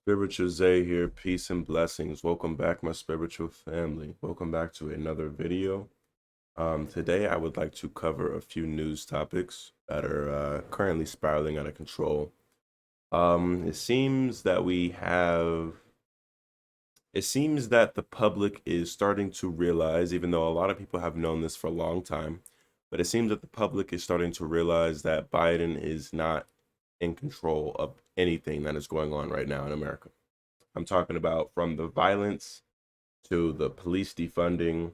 Spiritual Zay here, peace and blessings. Welcome back, my spiritual family. Welcome back to another video. Today I would like to cover a few news topics that are currently spiraling out of control. It seems that the public is starting to realize, even though a lot of people have known this for a long time, but it seems that the public is starting to realize that Biden is not in control of anything that is going on right now in America. I'm talking about from the violence to the police defunding.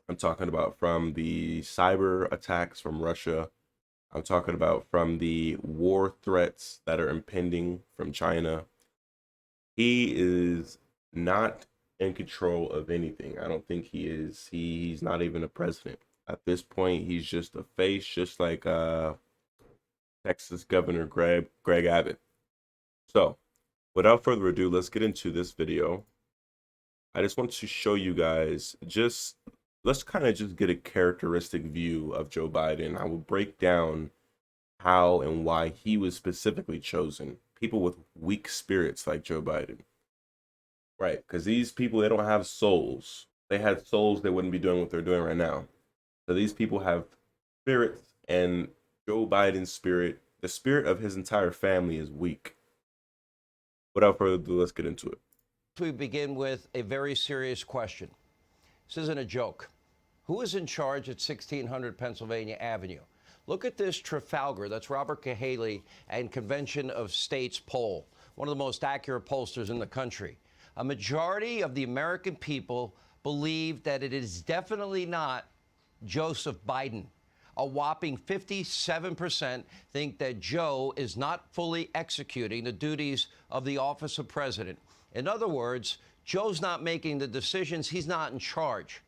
I'm talking about from the cyber attacks from Russia. I'm talking about from the war threats that are impending from China. He is not in control of anything. I don't think he is. He's not even a president. At this point, he's just a face, just like Texas Governor Greg Abbott. So, without further ado, let's get into this video. I just want to show you guys let's kind of just get a characteristic view of Joe Biden. I will break down how and why he was specifically chosen. People with weak spirits like Joe Biden. Right, because these people, they don't have souls. They had souls, they wouldn't be doing what they're doing right now. So these people have spirits, and Joe Biden's spirit, the spirit of his entire family is weak. Without further ado, let's get into it. We begin with a very serious question. This isn't a joke. Who is in charge at 1600 Pennsylvania Avenue? Look at this Trafalgar. That's Robert Cahaley and Convention of States poll, one of the most accurate pollsters in the country. A majority of the American people believe that it is definitely not Joseph Biden. A whopping 57% think that Joe is not fully executing the duties of the office of president. In other words, Joe's not making the decisions. He's not in charge.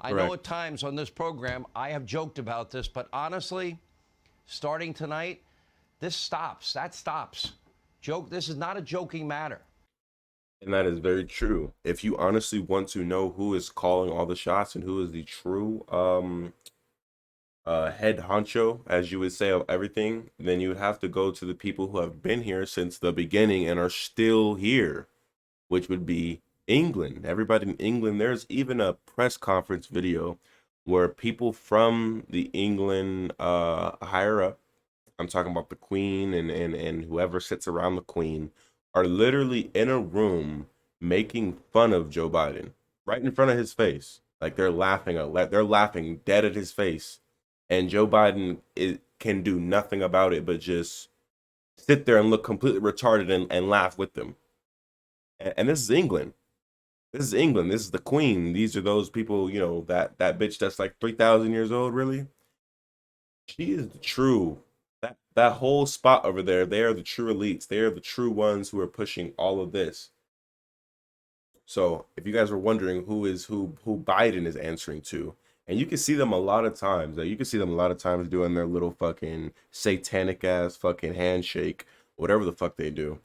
I know at times on this program I have joked about this, but honestly, starting tonight, this stops. That stops. This is not a joking matter. And that is very true. If you honestly want to know who is calling all the shots and who is the true head honcho, as you would say, of everything, then you would have to go to the people who have been here since the beginning and are still here, which would be England. Everybody in England. There's even a press conference video where people from the England higher up, I'm talking about the Queen and whoever sits around the Queen, are literally in a room making fun of Joe Biden right in front of his face. Like they're laughing dead at his face. And Joe Biden can do nothing about it but just sit there and look completely retarded and laugh with them. And this is England. This is England. This is the Queen. These are those people, you know, that bitch that's like 3,000 years old, really. She is the true, that whole spot over there, they are the true elites. They are the true ones who are pushing all of this. So if you guys were wondering who Biden is answering to, and you can see them a lot of times. Doing their little fucking satanic ass fucking handshake, whatever the fuck they do.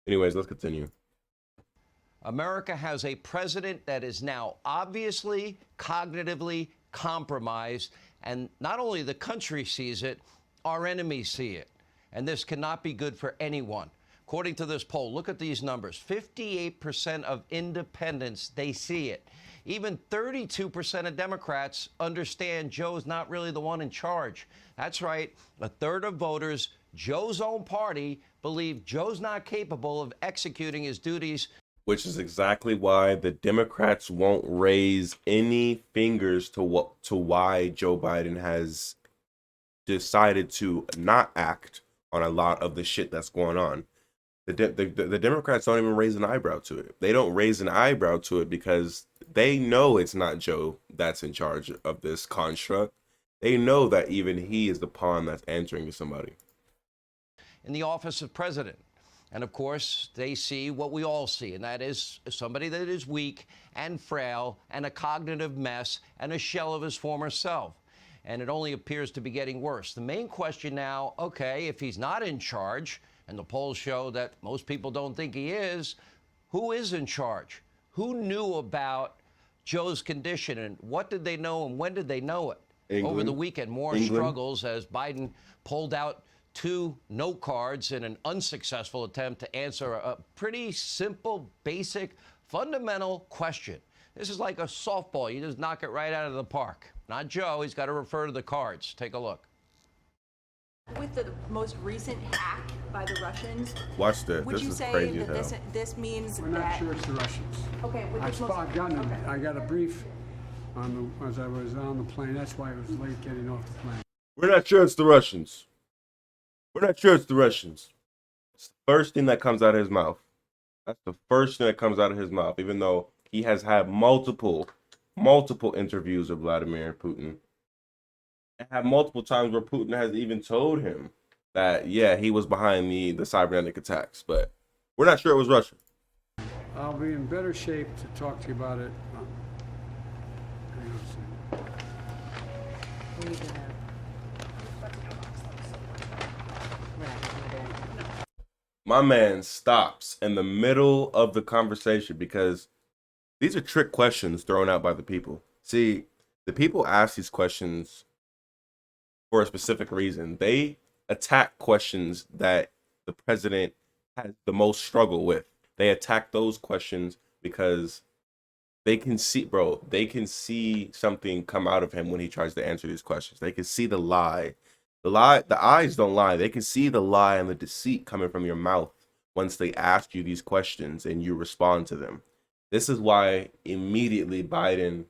Anyways, let's continue. America has a president that is now obviously cognitively compromised, and not only the country sees it, our enemies see it. And this cannot be good for anyone. According to this poll, look at these numbers. 58% of independents, they see it. Even 32% of Democrats understand Joe's not really the one in charge. That's right. A third of voters, Joe's own party, believe Joe's not capable of executing his duties. Which is exactly why the Democrats won't raise any fingers to why Joe Biden has decided to not act on a lot of the shit that's going on. The Democrats don't even raise an eyebrow to it. They don't raise an eyebrow to it because they know it's not Joe that's in charge of this construct. They know that even he is the pawn that's answering to somebody. In the office of president. And of course, they see what we all see, and that is somebody that is weak and frail and a cognitive mess and a shell of his former self. And it only appears to be getting worse. The main question now, okay, if he's not in charge, and the polls show that most people don't think he is, who is in charge? Who knew about Joe's condition, and what did they know, and when did they know it? England. Over the weekend, more struggles as Biden pulled out 2 note cards in an unsuccessful attempt to answer a pretty simple, basic, fundamental question. This is like a softball. You just knock it right out of the park. Not Joe. He's got to refer to the cards. Take a look. With the most recent hack by the Russians, Watch this. would This you is say crazy that as hell. this means We're not that? sure it's the Russians. Okay, with this most, I got a brief as I was on the plane. That's why it was late getting off the plane. We're not sure it's the Russians. We're not sure it's the Russians. It's the first thing that comes out of his mouth. That's the first thing that comes out of his mouth, even though he has had multiple interviews with Vladimir Putin. And have multiple times where Putin has even told him that, yeah, he was behind the cybernetic attacks. But we're not sure it was Russia. I'll be in better shape to talk to you about it. Hang on a second. My man stops in the middle of the conversation because these are trick questions thrown out by the people. See, the people ask these questions for a specific reason. They attack questions that the president has the most struggle with. They attack those questions because they can see something come out of him when he tries to answer these questions. They can see the lie. The eyes don't lie. They can see the lie and the deceit coming from your mouth once they ask you these questions and you respond to them. This is why immediately Biden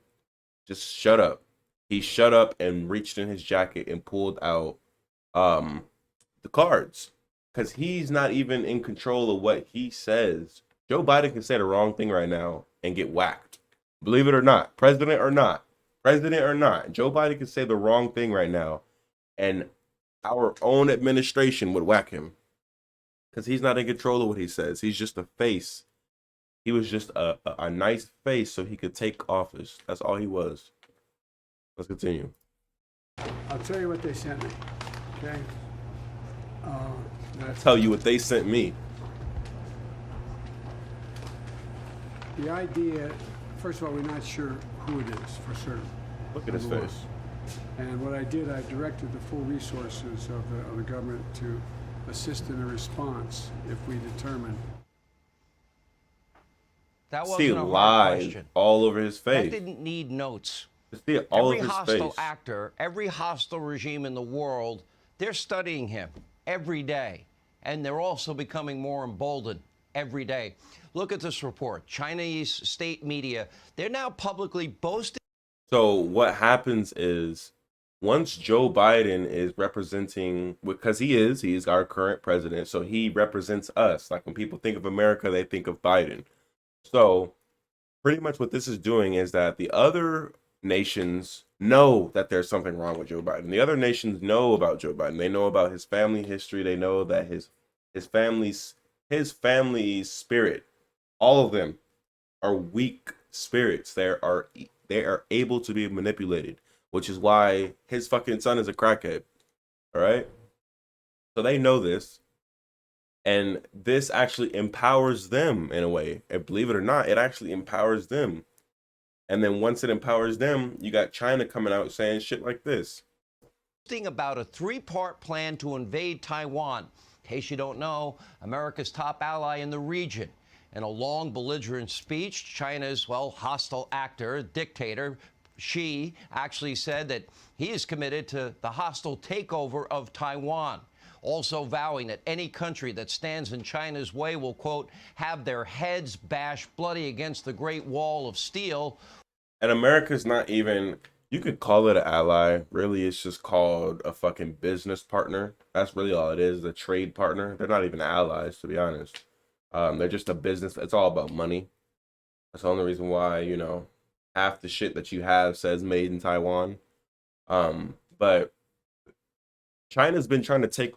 just shut up. He shut up and reached in his jacket and pulled out the cards because he's not even in control of what he says. Joe Biden can say the wrong thing right now and get whacked. Believe it or not, president or not, Joe Biden can say the wrong thing right now and our own administration would whack him because he's not in control of what he says. He's just a face. He was just a nice face so he could take office. That's all he was. Let's continue. I'll tell you what they sent me. Okay. Tell you what they sent me. The idea. First of all, we're not sure who it is for certain. Look at his Number one. face. And what I did, I directed the full resources of the government to assist in a response if we determine. That wasn't See a hard lies question. all over his That face. didn't need notes. See it all Every over his hostile face. actor, every hostile regime in the world, they're studying him every day. And they're also becoming more emboldened every day. Look at this report. Chinese state media, they're now publicly boasting. So what happens is once Joe Biden is representing, because he's our current president, so he represents us. Like when people think of America, they think of Biden. So pretty much what this is doing is that the other nations know that there's something wrong with Joe Biden. The other nations know about Joe Biden. They know about his family history. They know that his family's spirit, all of them are weak spirits. They are able to be manipulated, which is why his fucking son is a crackhead. All right? So they know this. And this actually empowers them in a way. And believe it or not, it actually empowers them. And then once it empowers them, you got China coming out saying shit like this. About a 3-part plan to invade Taiwan. In case you don't know, America's top ally in the region. In a long, belligerent speech, China's, hostile actor, dictator, Xi, actually said that he is committed to the hostile takeover of Taiwan. Also vowing that any country that stands in China's way will, quote, have their heads bashed bloody against the Great Wall of Steel. And America's not even, you could call it an ally. Really, it's just called a fucking business partner. That's really all it is, a trade partner. They're not even allies, to be honest. They're just a business. It's all about money. That's the only reason why, half the shit that you have says made in Taiwan. But China's been trying to take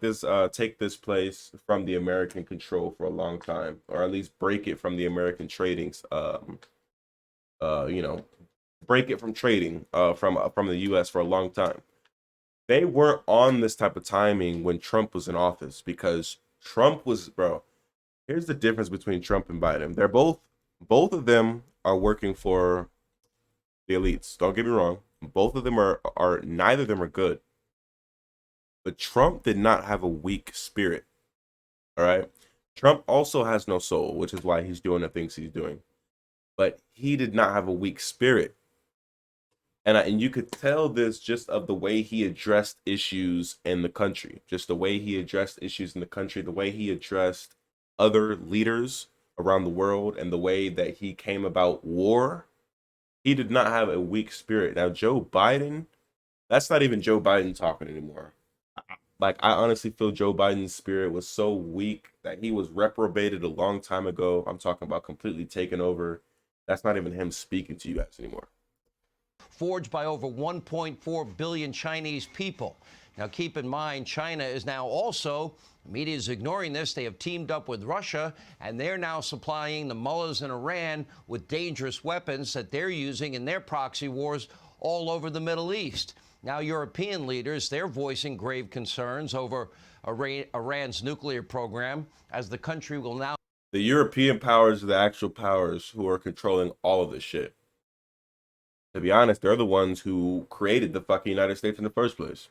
this place from the American control for a long time, or at least break it from the American trading, break it from trading from the U.S. for a long time. They weren't on this type of timing when Trump was in office because Trump was, bro. Here's the difference between Trump and Biden. They're both of them are working for the elites. Don't get me wrong. Both of them are neither of them are good. But Trump did not have a weak spirit. All right. Trump also has no soul, which is why he's doing the things he's doing. But he did not have a weak spirit. And you could tell this just of the way he addressed issues in the country, just the way he addressed issues in the country, the way he addressed other leaders around the world, and the way that he came about war. He did not have a weak spirit. Now, Joe Biden, that's not even Joe Biden talking anymore. Like, I honestly feel Joe Biden's spirit was so weak that he was reprobated a long time ago. I'm talking about completely taken over. That's not even him speaking to you guys anymore. Forged by over 1.4 billion Chinese people. Now, keep in mind, China is now also, the media is ignoring this, they have teamed up with Russia, and they're now supplying the mullahs in Iran with dangerous weapons that they're using in their proxy wars all over the Middle East. Now, European leaders, they're voicing grave concerns over Iran's nuclear program, as the country will now... The European powers are the actual powers who are controlling all of this shit. To be honest, they're the ones who created the fucking United States in the first place.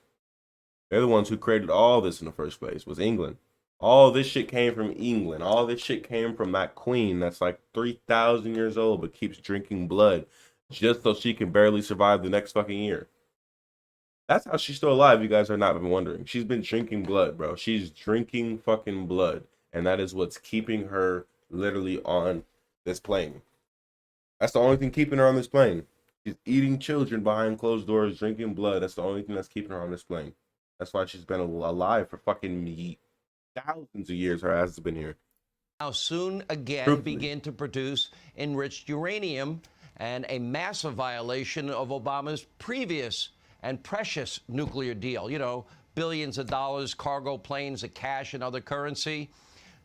They're the ones who created all this in the first place, was England. All this shit came from England. All this shit came from that queen that's like 3,000 years old but keeps drinking blood just so she can barely survive the next fucking year. That's how she's still alive, you guys are not been wondering. She's been drinking blood, bro. She's drinking fucking blood. And that is what's keeping her literally on this plane. That's the only thing keeping her on this plane. She's eating children behind closed doors, drinking blood. That's the only thing that's keeping her on this plane. That's why she's been alive for fucking thousands of years. Her ass has been here. Now soon again Truthfully. begin to produce enriched uranium, and a massive violation of Obama's previous and precious nuclear deal. You know, billions of dollars, cargo planes of cash and other currency.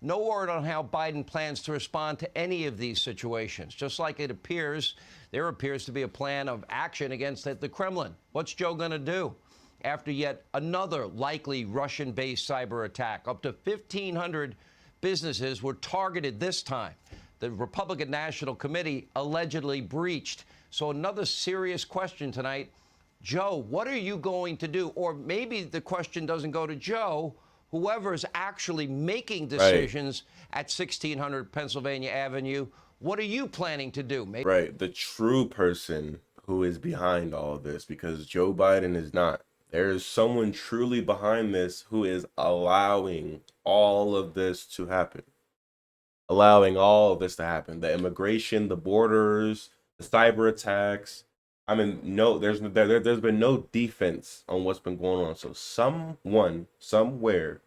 No word on how Biden plans to respond to any of these situations. Just like it appears, there appears to be a plan of action against the Kremlin. What's Joe going to do after yet another likely Russian-based cyber attack? Up to 1,500 businesses were targeted this time. The Republican National Committee allegedly breached. So another serious question tonight. Joe, what are you going to do? Or maybe the question doesn't go to Joe. Whoever is actually making decisions at 1600 Pennsylvania Avenue, what are you planning to do? Maybe Right. The true person who is behind all of this, because Joe Biden is not. There is someone truly behind this who is allowing all of this to happen. Allowing all of this to happen. The immigration, the borders, the cyber attacks. I mean, no, there's been no defense on what's been going on. So someone, somewhere,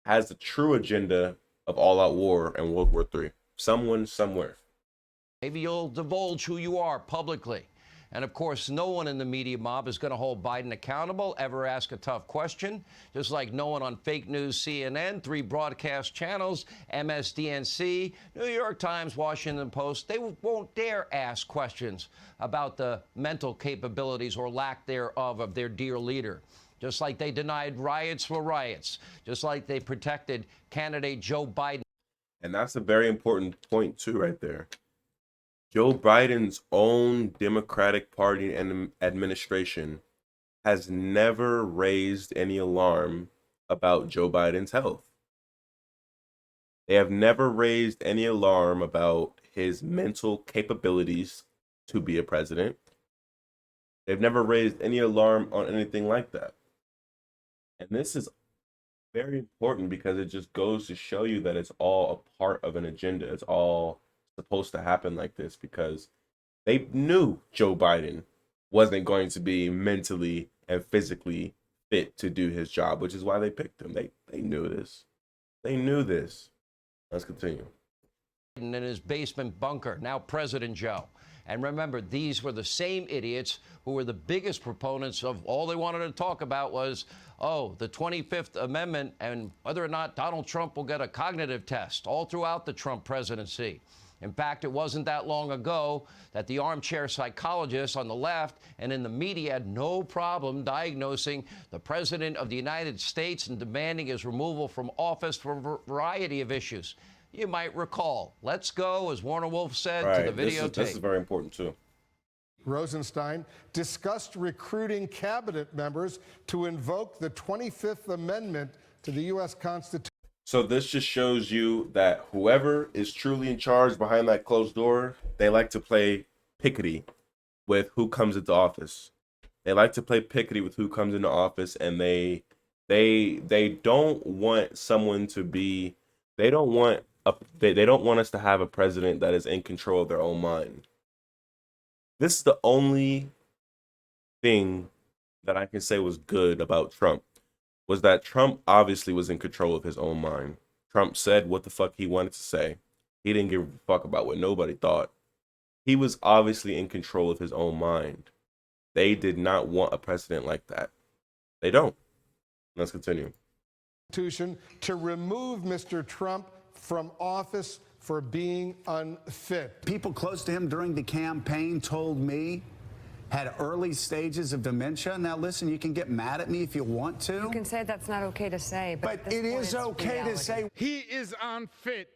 has the true agenda of all-out war and World War III. Someone, somewhere. maybe you'll divulge who you are publicly. And of course, no one in the media mob is going to hold Biden accountable, ever ask a tough question, just like no one on fake news CNN, 3 broadcast channels, MSDNC, New York Times, Washington Post. They won't dare ask questions about the mental capabilities or lack thereof of their dear leader. Just like they denied riots were riots, just like they protected candidate Joe Biden. And that's a very important point, too, right there. Joe Biden's own Democratic Party and administration has never raised any alarm about Joe Biden's health. They have never raised any alarm about his mental capabilities to be a president. They've never raised any alarm on anything like that. And this is very important because it just goes to show you that it's all a part of an agenda. It's all supposed to happen like this because they knew Joe Biden wasn't going to be mentally and physically fit to do his job, which is why they picked him. They knew this. They knew this. Let's continue. In his basement bunker, now President Joe. And remember, these were the same idiots who were the biggest proponents of all they wanted to talk about was, oh, the 25th Amendment and whether or not Donald Trump will get a cognitive test all throughout the Trump presidency. In fact, it wasn't that long ago that the armchair psychologists on the left and in the media had no problem diagnosing the President of the United States and demanding his removal from office for a variety of issues. You might recall. Let's go, as Warner Wolf said, to the videotape. This is very important, too. Rosenstein discussed recruiting cabinet members to invoke the 25th Amendment to the U.S. Constitution. So this just shows you that whoever is truly in charge behind that closed door, they like to play pickety with who comes into office. They like to play pickety with who comes into office, and they don't want someone to be. They don't want they don't want us to have a president that is in control of their own mind. This is the only thing that I can say was good about Trump, was that Trump obviously was in control of his own mind. Trump said what the fuck he wanted to say. He didn't give a fuck about what nobody thought. He was obviously in control of his own mind. They did not want a president like that. They don't. Let's continue. To remove Mr. Trump from office for being unfit. People close to him during the campaign told me had early stages of dementia. Now, listen, you can get mad at me if you want to. You can say that's not okay to say, but it is okay to say. He is unfit.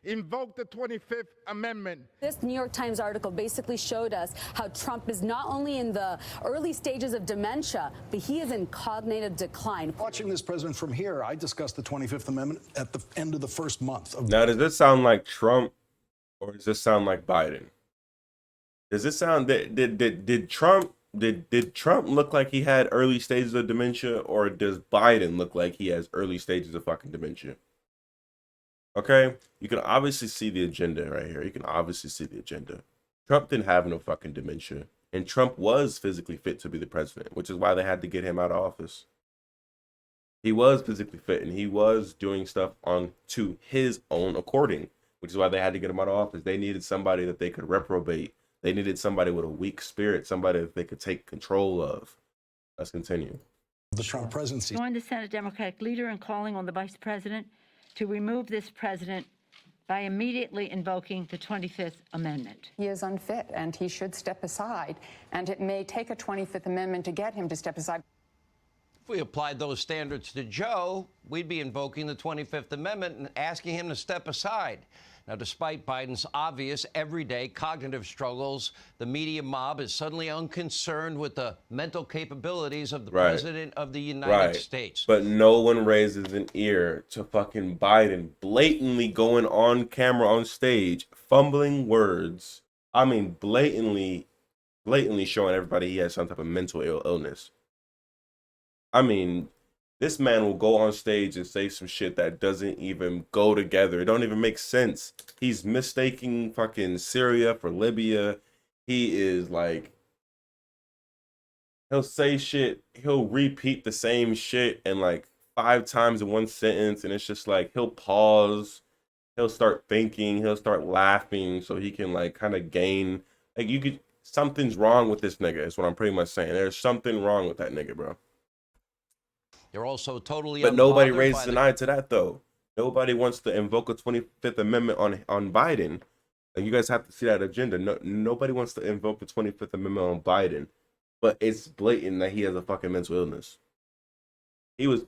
Invoke the 25th Amendment. This New York Times article basically showed us how Trump is not only in the early stages of dementia, but he is in cognitive decline. Watching this president from here, I discussed the 25th Amendment at the end of the first month. Now, does this sound like Trump, or does this sound like Biden? Does this sound did Trump look like he had early stages of dementia, or does Biden look like he has early stages of fucking dementia? Okay, you can obviously see the agenda right here. You can obviously see the agenda. Trump didn't have no fucking dementia, and Trump was physically fit to be the president, which is why they had to get him out of office. He was physically fit, and he was doing stuff on to his own according, which is why they had to get him out of office. They needed somebody that they could reprobate. They needed somebody with a weak spirit, somebody that they could take control of. Let's continue. The Trump presidency. Join the Senate Democratic leader in calling on the vice president to remove this president by immediately invoking the 25th Amendment. He is unfit, and he should step aside. And it may take a 25th Amendment to get him to step aside. If we applied those standards to Joe, we'd be invoking the 25th Amendment and asking him to step aside. Now, despite Biden's obvious everyday cognitive struggles, the media mob is suddenly unconcerned with the mental capabilities of the president of the United States. But no one raises an ear to fucking Biden blatantly going on camera on stage, fumbling words. I mean, blatantly showing everybody he has some type of mental illness. I mean, this man will go on stage and say some shit that doesn't even go together. It don't even make sense. He's mistaking fucking Syria for Libya. He is like, he'll say shit, he'll repeat the same shit and like 5 times in one sentence, and it's just like he'll pause, he'll start thinking, he'll start laughing so he can like kind of gain, like, you could, something's wrong with this nigga is what I'm pretty much saying. There's something wrong with that nigga, bro. They're also totally. But nobody raises an eye to that, though. Nobody wants to invoke a 25th Amendment on Biden. And you guys have to see that agenda. Nobody wants to invoke the 25th Amendment on Biden. But it's blatant that he has a fucking mental illness. He was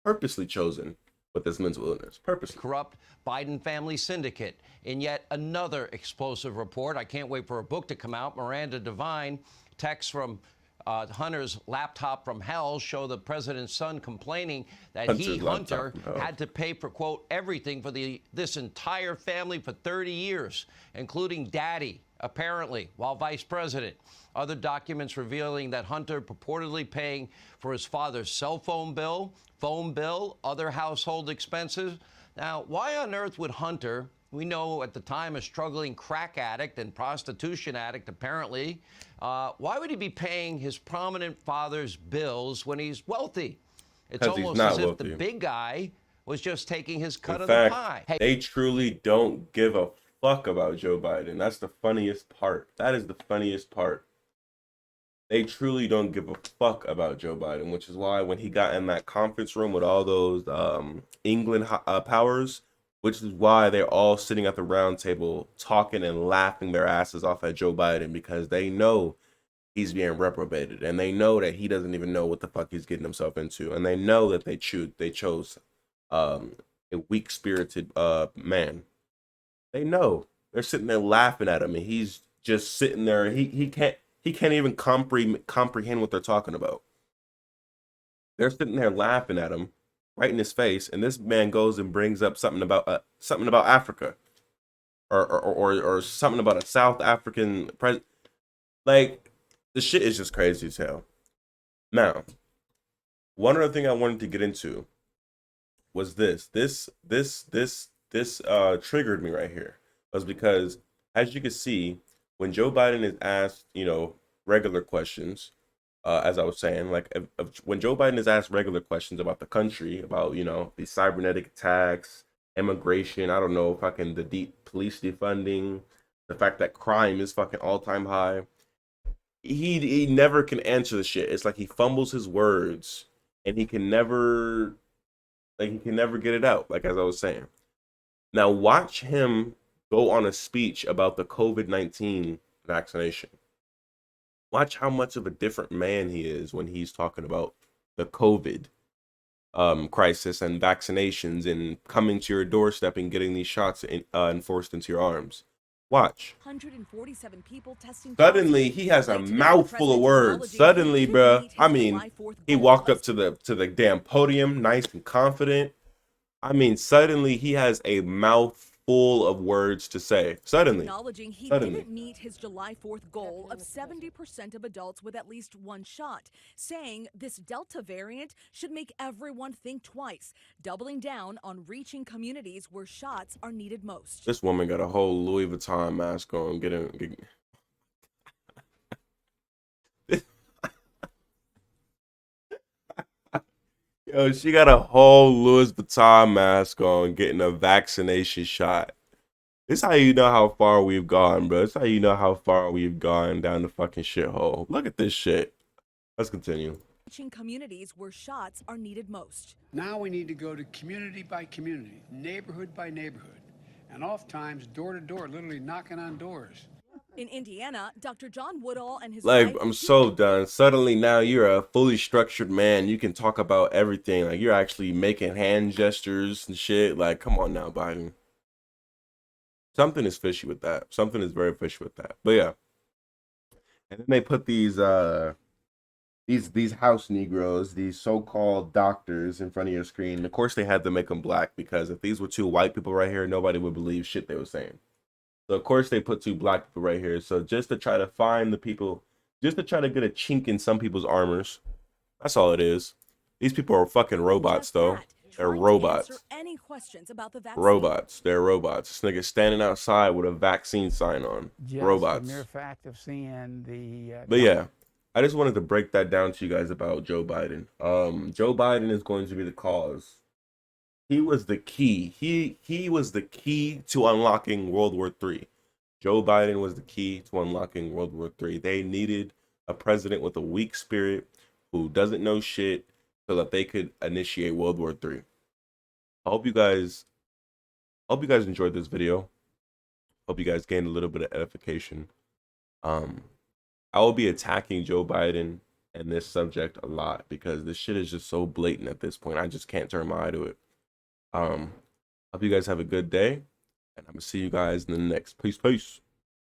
purposely chosen with this mental illness. Purposely. Corrupt Biden family syndicate. In yet another explosive report, I can't wait for a book to come out. Miranda Devine, texts from Hunter's laptop from hell show the president's son complaining that Hunter, had to pay for, quote, everything for this entire family for 30 years, including daddy, apparently, while vice president. Other documents revealing that Hunter purportedly paying for his father's cell phone bill, other household expenses. Now, why on earth would Hunter, we know at the time a struggling crack addict and prostitution addict, apparently, why would he be paying his prominent father's bills when he's wealthy? It's almost as if the big guy was just taking his cut of the pie. Hey, they truly don't give a fuck about Joe Biden. That's the funniest part. That is the funniest part. They truly don't give a fuck about Joe Biden, which is why when he got in that conference room with all those England powers, which is why they're all sitting at the round table talking and laughing their asses off at Joe Biden, because they know he's being reprobated, and they know that he doesn't even know what the fuck he's getting himself into, and they know that they chose a weak-spirited man. They know. They're sitting there laughing at him, and he's just sitting there. He can't even comprehend what they're talking about. They're sitting there laughing at him right in his face, and this man goes and brings up something about Africa, or something about a South African president. Like, the shit is just crazy as hell. Now, one other thing I wanted to get into was this triggered me right here, was because, as you can see, when Joe Biden is asked, regular questions, as I was saying, like when Joe Biden is asked regular questions about the country, about, the cybernetic attacks, immigration, I don't know, fucking the deep police defunding, the fact that crime is fucking all-time high, he never can answer the shit. It's like he fumbles his words and he can never get it out, like as I was saying. Now watch him go on a speech about the COVID-19 vaccination. Watch how much of a different man he is when he's talking about the COVID crisis and vaccinations and coming to your doorstep and getting these shots enforced into your arms. Watch. 147 people testing. Suddenly he has a mouthful of words. Suddenly, bruh, I mean, he walked up to the damn podium nice and confident. I mean, suddenly he has a mouthful of words to say. Suddenly. Acknowledging he didn't meet his July 4th goal of 70% of adults with at least one shot, saying this Delta variant should make everyone think twice, doubling down on reaching communities where shots are needed most. This woman got a whole Louis Vuitton mask on. Yo, she got a whole Louis Vuitton mask on, getting a vaccination shot. This how you know how far we've gone, bro. This how you know how far we've gone down the fucking shithole. Look at this shit. Let's continue. Reaching communities where shots are needed most. Now we need to go to community by community, neighborhood by neighborhood, and oftentimes door to door, literally knocking on doors. In Indiana, Dr. John Woodall and his Like, wife, I'm so done. Suddenly now you're a fully structured man. You can talk about everything. Like, you're actually making hand gestures and shit. Like, come on now, Biden. Something is fishy with that. Something is very fishy with that. But yeah. And then they put these house Negroes, these so-called doctors, in front of your screen. Of course they had to make them black, because if these were two white people right here, nobody would believe shit they were saying. So of course they put two black people right here. So just to try to find the people, just to try to get a chink in some people's armors. That's all it is. These people are fucking robots, though. They're robots. Any questions about the vaccine? Robots. They're robots. This nigga standing outside with a vaccine sign on. Just robots. The mere fact of seeing the. But yeah, I just wanted to break that down to you guys about Joe Biden. Joe Biden is going to be the cause. He was the key. He was the key to unlocking World War III. Joe Biden was the key to unlocking World War III. They needed a president with a weak spirit who doesn't know shit so that they could initiate World War III. I hope you guys enjoyed this video. Hope you guys gained a little bit of edification. I will be attacking Joe Biden and this subject a lot because this shit is just so blatant at this point. I just can't turn my eye to it. Hope you guys have a good day, and I'm gonna see you guys in the next. Peace.